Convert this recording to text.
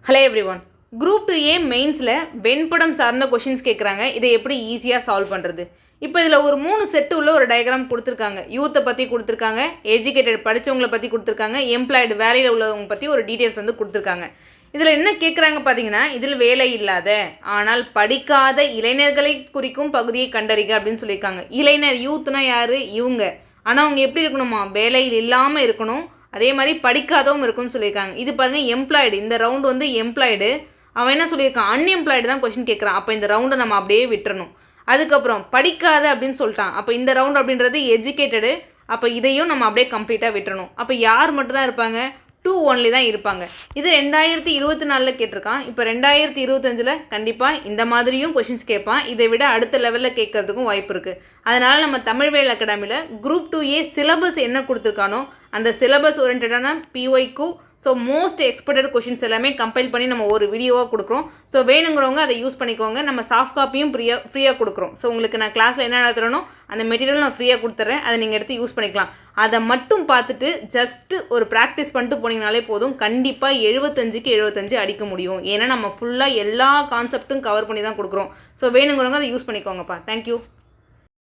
Hello everyone. Group 2A மெயின்ஸில் வெண்படம் சார்ந்த questions கேட்குறாங்க. இதை எப்படி ஈஸியாக சால்வ் பண்ணுறது? இப்போ இதில் ஒரு 3 செட்டு உள்ள ஒரு டயக்ராம் கொடுத்துருக்காங்க. யூத்தை பற்றி கொடுத்துருக்காங்க, எஜுகேட்டட் படித்தவங்களை பற்றி கொடுத்துருக்காங்க, எம்ப்ளாய்டு வேலையில் உள்ளவங்க பற்றி ஒரு டீட்டெயில்ஸ் வந்து கொடுத்துருக்காங்க. இதில் என்ன கேட்குறாங்க பார்த்தீங்கன்னா, இதில் வேலை இல்லாத ஆனால் படிக்காத இளைஞர்களை குறிக்கும் பகுதியை கண்டறிக அப்படின்னு சொல்லியிருக்காங்க. இளைஞர் யூத்னா யார்? இவங்க. ஆனால் அவங்க எப்படி இருக்கணுமா? வேலையில் இல்லாமல் இருக்கணும், அதே மாதிரி படிக்காதவும் இருக்குன்னு சொல்லியிருக்காங்க. இது பாருங்கள் எம்ப்ளாய்டு, இந்த ரவுண்டு வந்து எம்ப்ளாய்டு. அவன் என்ன சொல்லியிருக்கான்? அன்எம்ப்ளாய்டு தான் கொஷின் கேட்குறான். அப்போ இந்த ரவுண்டை நம்ம அப்படியே விட்டுறணும். அதுக்கப்புறம் படிக்காத அப்படின்னு சொல்லிட்டான். அப்போ இந்த ரவுண்ட் அப்படின்றது எஜுகேட்டடு. அப்போ இதையும் நம்ம அப்படியே கம்ப்ளீட்டாக விட்டுறணும். அப்போ யார் மட்டும் தான் இருப்பாங்க? 2 ஒன்லி தான் இருப்பாங்க. இது 2024 கேட்டிருக்கான். இப்போ 2025 கண்டிப்பாக இந்த மாதிரியும் கொஷின்ஸ் கேட்பான். இதை விட அடுத்த லெவலில் கேட்கறதுக்கும் வாய்ப்பு இருக்குது. அதனால் நம்ம தமிழ் வேல் அகாடமியில் குரூப் 2A சிலபஸ் என்ன கொடுத்துருக்கானோ அந்த சிலபஸ் ஓரியன்டான பிஒய்க்கு ஸோ மோஸ்ட் எக்ஸ்பெக்டட் கொஷின்ஸ் எல்லாமே கம்பைல் பண்ணி நம்ம ஒரு வீடியோவாக கொடுக்குறோம். ஸோ வேணுங்கிறவங்க அதை யூஸ் பண்ணிக்கோங்க. நம்ம சாஃப்ட் காப்பியும் ஃப்ரீயாக கொடுக்குறோம். ஸோ உங்களுக்கு நான் கிளாஸில் என்ன நடத்துகிறனோ அந்த மெட்டீரியல் நான் ஃப்ரீயாக கொடுத்துட்றேன். அதை நீங்கள் எடுத்து யூஸ் பண்ணிக்கலாம். அதை மட்டும் பார்த்துட்டு ஜஸ்ட்டு ஒரு ப்ராக்டிஸ் பண்ணிட்டு போனீங்கனாலே போதும். கண்டிப்பாக 75க்கு 75 அடிக்க முடியும். ஏன்னா நம்ம ஃபுல்லாக எல்லா கான்செப்ட்டும் கவர் பண்ணி தான் கொடுக்குறோம். ஸோ வேணுங்கிறவங்க அதை யூஸ் பண்ணிக்கோங்கப்பா. தேங்க்யூ.